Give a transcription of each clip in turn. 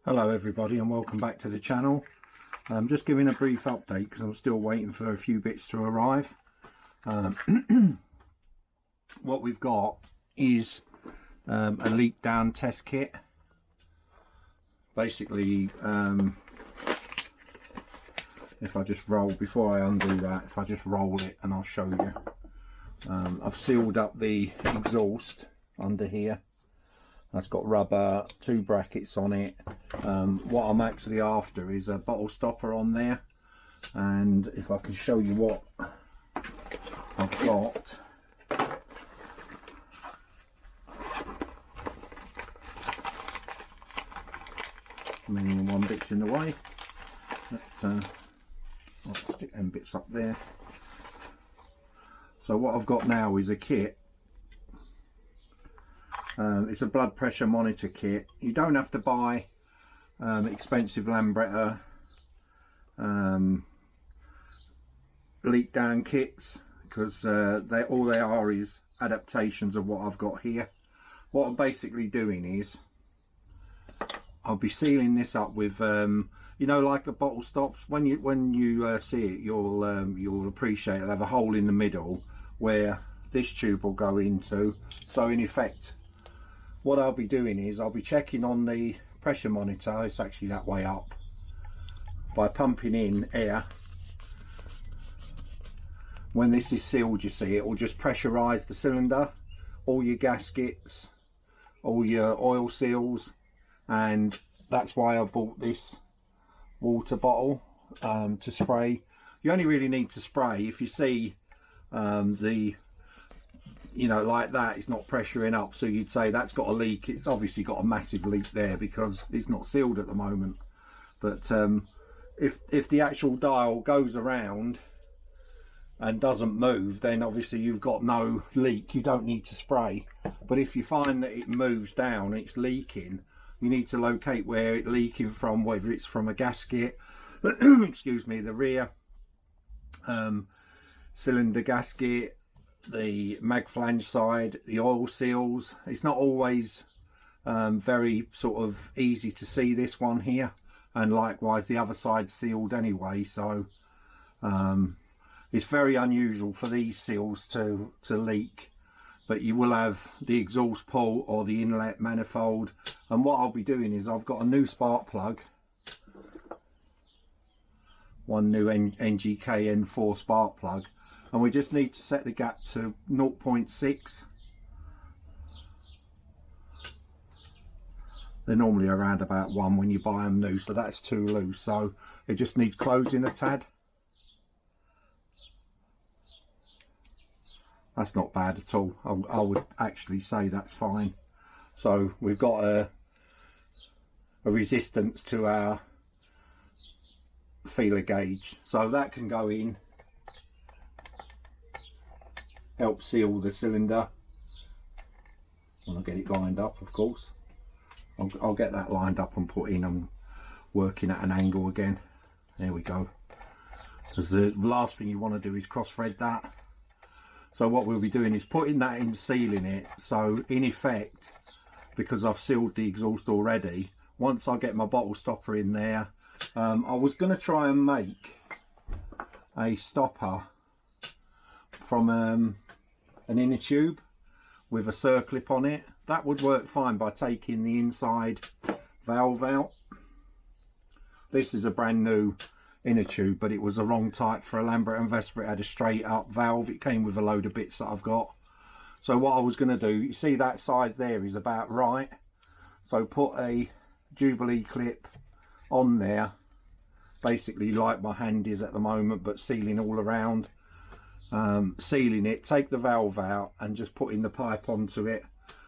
Hello everybody and welcome back to the channel. I'm just giving a brief update because I'm still waiting for a few bits to arrive. What we've got is a leak down test kit. Basically, if I just roll, before I undo that, if I just roll it and I'll show you. I've sealed up the exhaust under here. That's got rubber, 2 brackets on it. What I'm actually after is a bottle stopper on there, and if I can show you what I've got. One bit's in the way, but I'll stick them bits up there. So what I've got now is a kit. It's a blood pressure monitor kit. You don't have to buy expensive Lambretta leak down kits, because all they are is adaptations of what I've got here. What I'm basically doing is I'll be sealing this up with you know, like the bottle stops. When you see it, you'll appreciate it'll have a hole in the middle where this tube will go into. So in effect, what I'll be doing is I'll be checking on the pressure monitor, it's actually that way up, by pumping in air. When this is sealed, you see, it will just pressurize the cylinder, all your gaskets, all your oil seals, and that's why I bought this water bottle to spray. You only really need to spray if you see you know, like that, it's not pressuring up, so you'd say that's got a leak. It's obviously got a massive leak there because it's not sealed at the moment. But if the actual dial goes around and doesn't move, then obviously you've got no leak, you don't need to spray. But if you find that it moves down, it's leaking, you need to locate where it's leaking from, whether it's from a gasket excuse me, the rear cylinder gasket, the mag flange side, the oil seals. It's not always very sort of easy to see this one here, and likewise the other side's sealed anyway, so it's very unusual for these seals to leak. But you will have the exhaust port or the inlet manifold, and what I'll be doing is I've got a new spark plug, one new NGK N4 spark plug, and we just need to set the gap to 0.6. They're normally around about 1 when you buy them new, so that's too loose, so it just needs closing a tad. That's not bad at all. I would actually say that's fine. So we've got a resistance to our feeler gauge, so that can go in, help seal the cylinder. And I'll get it lined up, of course. I'll get that lined up and put in. I'm working at an angle again. There we go. Because the last thing you want to do is cross thread that. So what we'll be doing is putting that in, sealing it. So in effect, because I've sealed the exhaust already, once I get my bottle stopper in there, I was going to try and make a stopper from an inner tube with a circlip on it. That would work fine by taking the inside valve out. This is a brand new inner tube, but it was the wrong type for a Lambretta and Vespa. It had a straight up valve. It came with a load of bits that I've got. So what I was going to do, you see that size there is about right, so put a Jubilee clip on there, basically like my hand is at the moment, but sealing all around. Sealing it, take the valve out and just putting the pipe onto it,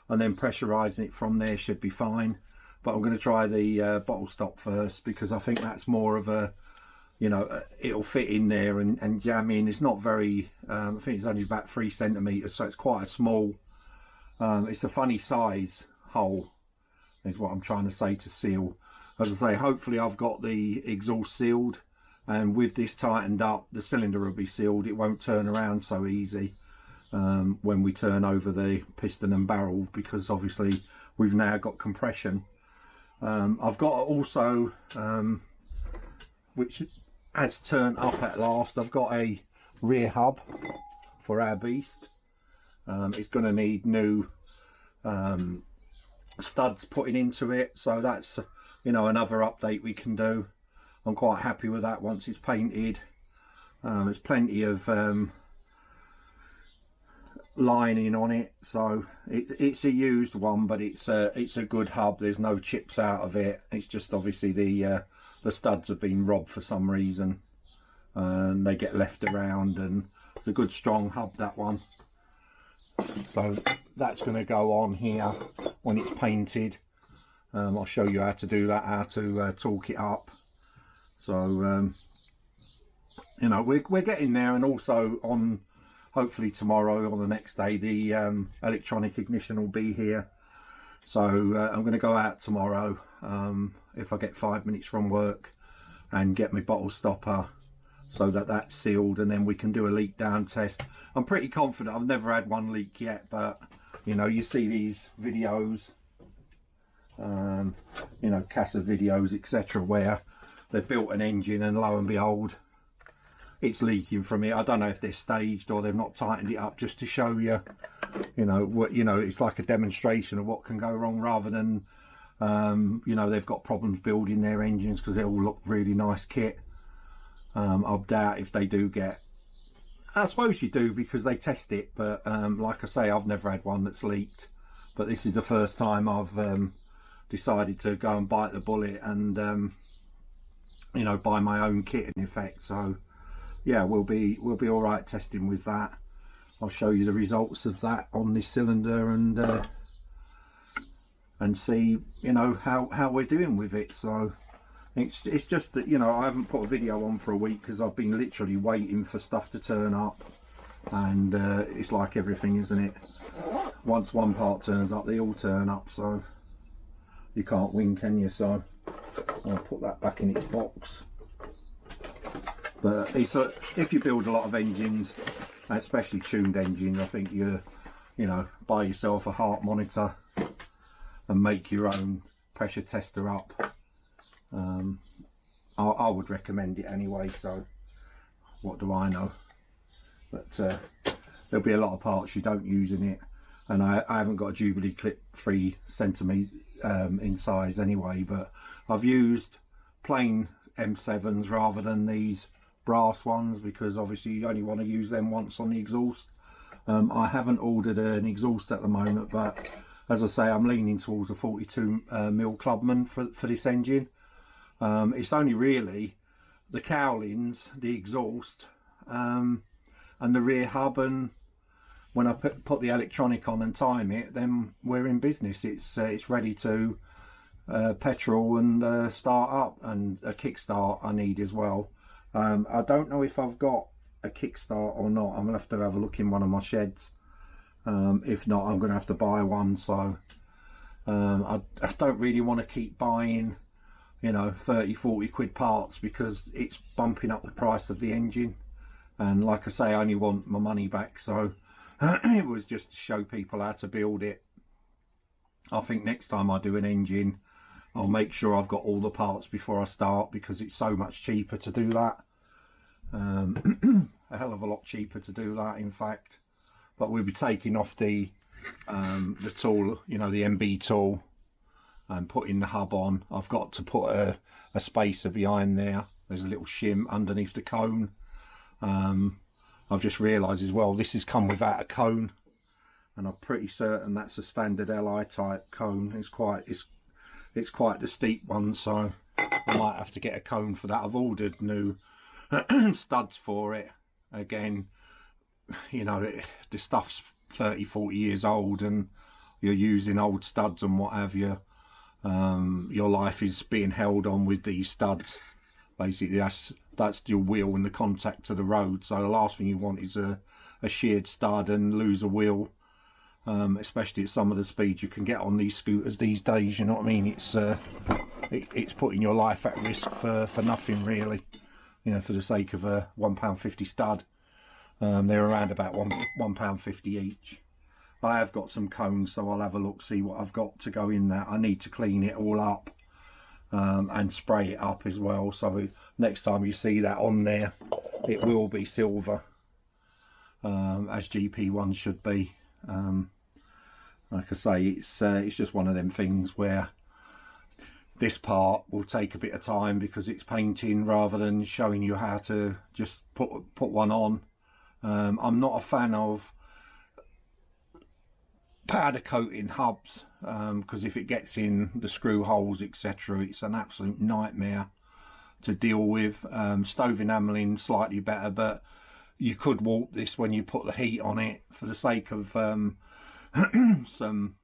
and then pressurizing it from there should be fine. But I'm going to try the bottle stop first, because I think that's more of a, you know, it'll fit in there and jam in. It's not very I think it's only about 3 centimeters, so it's quite a small, it's a funny size hole is what I'm trying to say to seal. As I say, hopefully I've got the exhaust sealed, and with this tightened up, the cylinder will be sealed. It won't turn around so easy when we turn over the piston and barrel, because obviously we've now got compression I've got also, which has turned up at last, I've got a rear hub for our beast. It's going to need new studs putting into it, so that's, you know, another update we can do. I'm quite happy with that once it's painted. There's plenty of lining on it, so it's a used one, but it's a good hub. There's no chips out of it. It's just obviously the studs have been robbed for some reason, and they get left around, and it's a good strong hub, that one. So that's going to go on here when it's painted. I'll show you how to do that, how to torque it up. So you know, we're getting there. And also on, hopefully tomorrow or the next day, the electronic ignition will be here. So I'm going to go out tomorrow, if I get 5 minutes from work, and get my bottle stopper so that that's sealed, and then we can do a leak down test. I'm pretty confident. I've never had one leak yet, but you know, you see these videos, you know, Casa videos, etc., where they've built an engine and lo and behold, it's leaking from it. I don't know if they're staged or they've not tightened it up just to show you, you know, what, you know, it's like a demonstration of what can go wrong, rather than you know, they've got problems building their engines, because they all look really nice kit. I doubt if they do get, I suppose you do because they test it, but like I say, I've never had one that's leaked, but this is the first time I've decided to go and bite the bullet and you know, buy my own kit in effect. So yeah, we'll be all right testing with that. I'll show you the results of that on this cylinder, and see, you know, how we're doing with it. So it's just that, you know, I haven't put a video on for a week because I've been literally waiting for stuff to turn up, and it's like everything, isn't it? Once one part turns up, they all turn up, so you can't win, can you? So I'll put that back in its box. But it's if you build a lot of engines, especially tuned engines, I think you know, buy yourself a heart monitor and make your own pressure tester up. I would recommend it anyway, so what do I know? But there'll be a lot of parts you don't use in it, and I haven't got a Jubilee clip 3 centimetre in size anyway, but I've used plain M7s rather than these brass ones, because obviously you only want to use them once on the exhaust. I haven't ordered an exhaust at the moment, but as I say, I'm leaning towards a 42mm Clubman for this engine. It's only really the cowlings, the exhaust, and the rear hub, and when I put the electronic on and time it, then we're in business. It's ready to petrol and start up, and a kickstart I need as well. I don't know if I've got a kickstart or not. I'm gonna have to have a look in one of my sheds. If not, I'm gonna have to buy one. So I don't really want to keep buying, you know, 30-40 quid parts, because it's bumping up the price of the engine, and like I say, I only want my money back. So it was just to show people how to build it. I think next time I do an engine, I'll make sure I've got all the parts before I start, because it's so much cheaper to do that. A hell of a lot cheaper to do that, in fact. But we'll be taking off the tool, you know, the MB tool, and putting the hub on. I've got to put a spacer behind there. There's a little shim underneath the cone. I've just realised as well, this has come without a cone, and I'm pretty certain that's a standard LI type cone. It's quite the steep one, so I might have to get a cone for that. I've ordered new studs for it. Again, you know, the stuff's 30-40 years old, and you're using old studs and what have you. Your life is being held on with these studs. Basically, that's your wheel and the contact to the road. So the last thing you want is a sheared stud and lose a wheel, especially at some of the speeds you can get on these scooters these days. You know what I mean? It's putting your life at risk for nothing, really. You know, for the sake of a £1.50 stud. They're around about £1.50 each. I have got some cones, so I'll have a look, see what I've got to go in there. I need to clean it all up and spray it up as well, so next time you see that on there it will be silver, as GP1 should be. Like I say, it's just one of them things where this part will take a bit of time because it's painting rather than showing you how to just put one on. I'm not a fan of powder coating hubs, because if it gets in the screw holes etc, it's an absolute nightmare to deal with. Stove enamelling slightly better, but you could warp this when you put the heat on it for the sake of some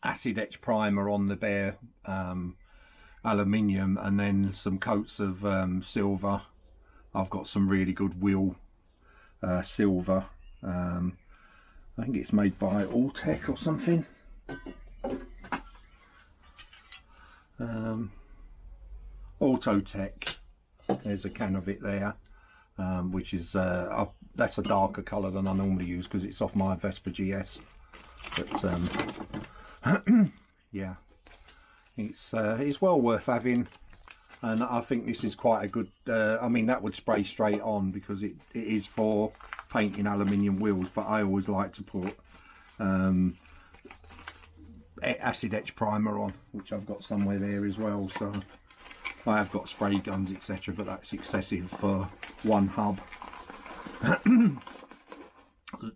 acid etch primer on the bare aluminium, and then some coats of silver. I've got some really good wheel silver. I think it's made by Alltech or something. Autotech. There's a can of it there, which is that's a darker colour than I normally use because it's off my Vespa GS. But yeah, it's well worth having, and I think this is quite a good. I mean, that would spray straight on because it is for painting aluminium wheels, but I always like to put acid etch primer on, which I've got somewhere there as well. So I have got spray guns etc, but that's excessive for one hub.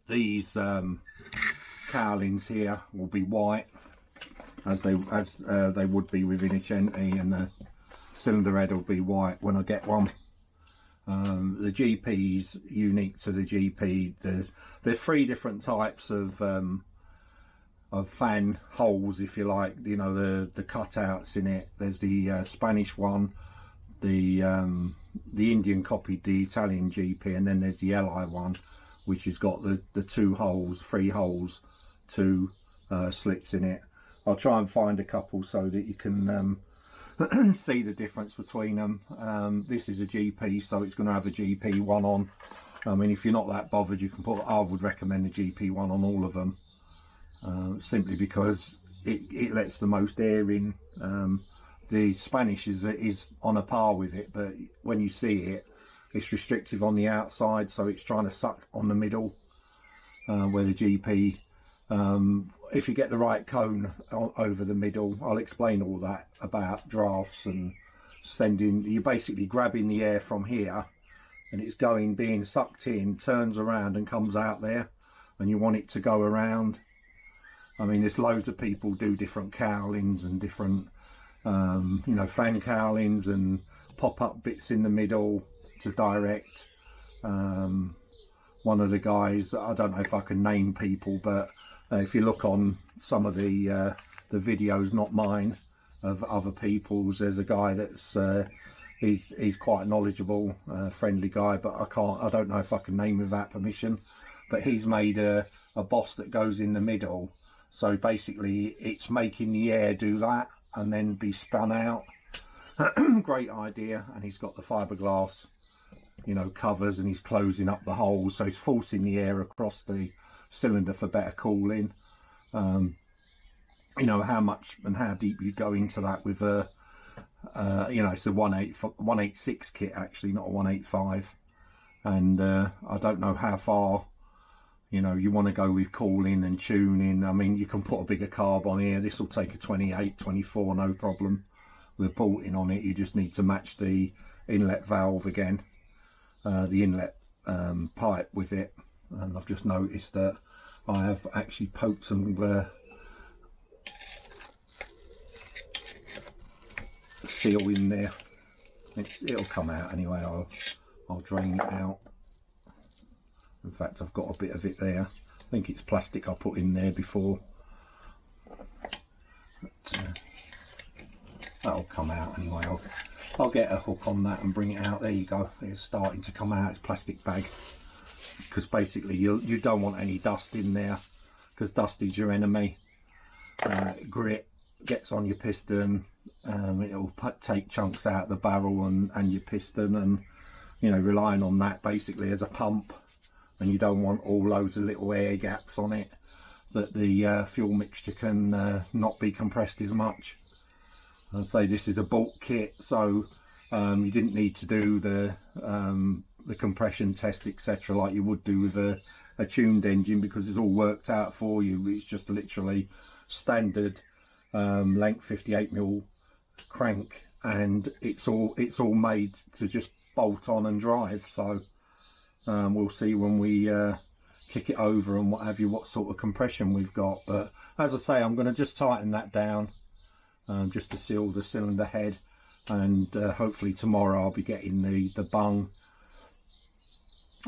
These cowlings here will be white, as they would be with Refinishing, and the cylinder head will be white when I get one. The GP's unique to the GP. There's 3 different types of fan holes, if you like. You know, the cutouts in it. There's the Spanish one, the Indian copied the Italian GP, and then there's the LI one, which has got the 3 holes, 2 slits in it. I'll try and find a couple so that you can see the difference between them. This is a GP, so it's going to have a GP1 on. I mean, if you're not that bothered, you can put, I would recommend a GP1 on all of them, simply because it lets the most air in. The Spanish is on a par with it, but when you see it, it's restrictive on the outside, so it's trying to suck on the middle, where the GP, if you get the right cone over the middle, I'll explain all that about drafts and you're basically grabbing the air from here and it's being sucked in, turns around and comes out there, and you want it to go around. I mean, there's loads of people do different cowlings and different you know, fan cowlings and pop-up bits in the middle to direct. One of the guys, I don't know if I can name people, but if you look on some of the videos, not mine, of other people's, there's a guy that's he's quite knowledgeable, friendly guy, but I don't know if I can name without permission. But he's made a boss that goes in the middle, so basically it's making the air do that and then be spun out. Great idea. And he's got the fiberglass, you know, covers, and he's closing up the holes, so he's forcing the air across the cylinder for better cooling. You know, how much and how deep you go into that with a you know, it's a 186 kit actually, not a 185, and I don't know how far, you know, you want to go with cooling and tuning. I mean, you can put a bigger carb on here. This will take a 28, 24, no problem. With bolting on it, you just need to match the inlet valve again, the inlet pipe with it. And I've just noticed that I have actually poked some seal in there. It'll come out anyway. I'll drain it out. In fact, I've got a bit of it there. I think it's plastic I put in there before. But, that'll come out anyway. I'll get a hook on that and bring it out. There you go. It's starting to come out. It's plastic bag. Because basically you don't want any dust in there, because dust is your enemy. Grit gets on your piston, it'll take chunks out the barrel and your piston, and you know, relying on that basically as a pump, and you don't want all loads of little air gaps on it that the fuel mixture can not be compressed as much. I'd say this is a bulk kit, so you didn't need to do the compression test, etc., like you would do with a tuned engine, because it's all worked out for you. It's just literally standard length 58mm crank, and it's all made to just bolt on and drive. So we'll see when we kick it over and what have you, what sort of compression we've got. But as I say, I'm going to just tighten that down just to seal the cylinder head, and hopefully tomorrow I'll be getting the bung,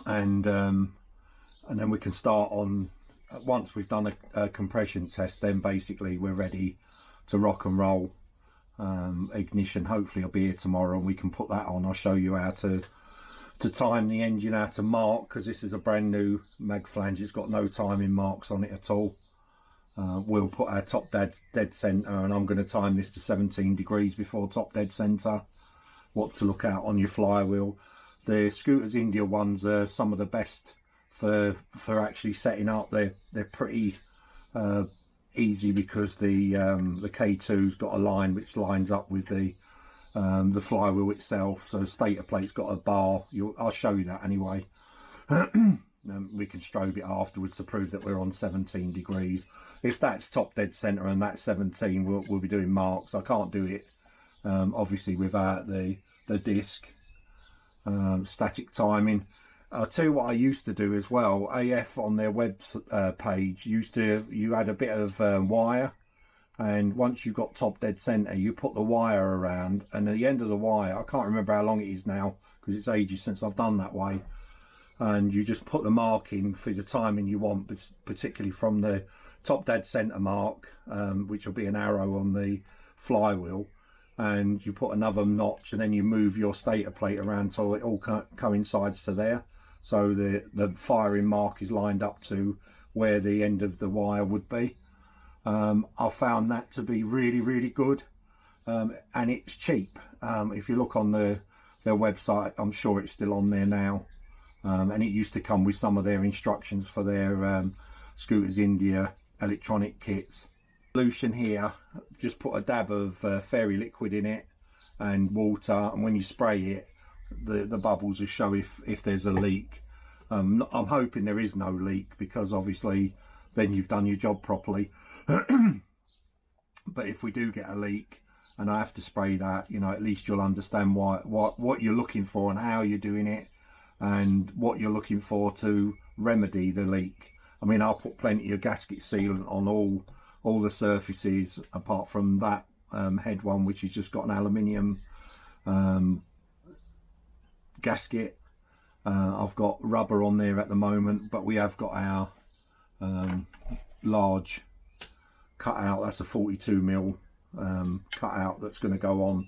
and then we can start on, once we've done a compression test, then basically we're ready to rock and roll. Ignition hopefully will be here tomorrow, and we can put that on. I'll show you how to time the engine, how to mark, because this is a brand new mag flange. It's got no timing marks on it at all. We'll put our top dead center, and I'm going to time this to 17 degrees before top dead center. What to look out on your flywheel. The Scooters India ones are some of the best for actually setting up. They're pretty easy, because the K2's got a line which lines up with the flywheel itself. So the stator plate's got a bar. I'll show you that anyway. We can strobe it afterwards to prove that we're on 17 degrees. If that's top dead center and that's 17, we'll be doing marks. I can't do it obviously without the disc static timing. I'll tell you what I used to do as well. AF on their web page you had a bit of wire, and once you got top dead center, you put the wire around, and at the end of the wire, I can't remember how long it is now because it's ages since I've done that way, and you just put the mark in for the timing you want, but particularly from the top dead center mark, which will be an arrow on the flywheel, and you put another notch, and then you move your stator plate around so it all coincides to there, so the firing mark is lined up to where the end of the wire would be. I found that to be really good, and it's cheap. If you look on their website, I'm sure it's still on there now, and it used to come with some of their instructions for their Scooters India electronic kits. Solution here, just put a dab of fairy liquid in it and water, and when you spray it, the bubbles will show if there's a leak. I'm hoping there is no leak, because obviously then you've done your job properly. But if we do get a leak and I have to spray that, you know, at least you'll understand what you're looking for and how you're doing it, and what you're looking for to remedy the leak. I mean, I'll put plenty of gasket sealant on all the surfaces apart from that head one, which has just got an aluminium gasket. I've got rubber on there at the moment, but we have got our large cutout. That's a 42mm cutout that's going to go on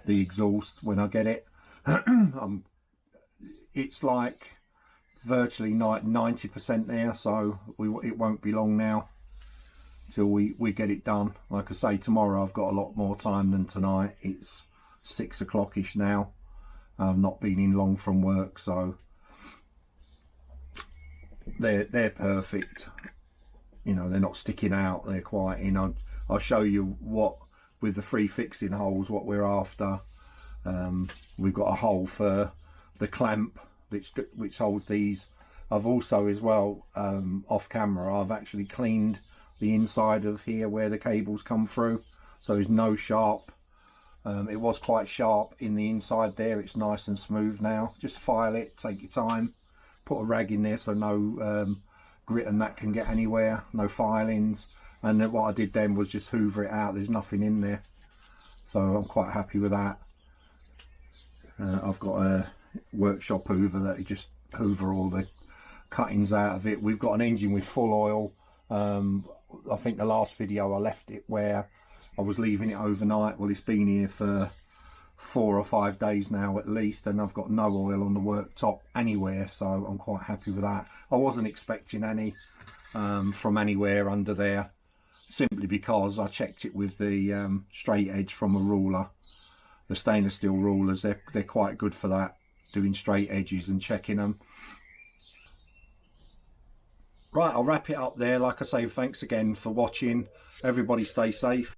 the exhaust when I get it. It's like virtually 90% there, so it won't be long now till we get it done. Like I say, tomorrow I've got a lot more time than tonight. It's 6 o'clock-ish now. I've not been in long from work, so they're perfect. You know, they're not sticking out, they're quite in. I'll show you what, with the 3 fixing holes, what we're after. We've got a hole for the clamp which holds these. I've also as well, off camera, I've actually cleaned the inside of here where the cables come through, so there's no sharp. It was quite sharp in the inside there. It's nice and smooth now. Just file it, take your time, put a rag in there so no grit and that can get anywhere, no filings. And then what I did then was just hoover it out. There's nothing in there, so I'm quite happy with that. I've got a workshop hoover that you just hoover all the cuttings out of it. We've got an engine with full oil. I think the last video I left it where I was leaving it overnight. Well, it's been here for 4 or 5 days now at least, and I've got no oil on the worktop anywhere, so I'm quite happy with that. I wasn't expecting any from anywhere under there, simply because I checked it with the straight edge from a ruler. The stainless steel rulers, they're quite good for that, doing straight edges and checking them. Right, I'll wrap it up there. Like I say, thanks again for watching. Everybody stay safe.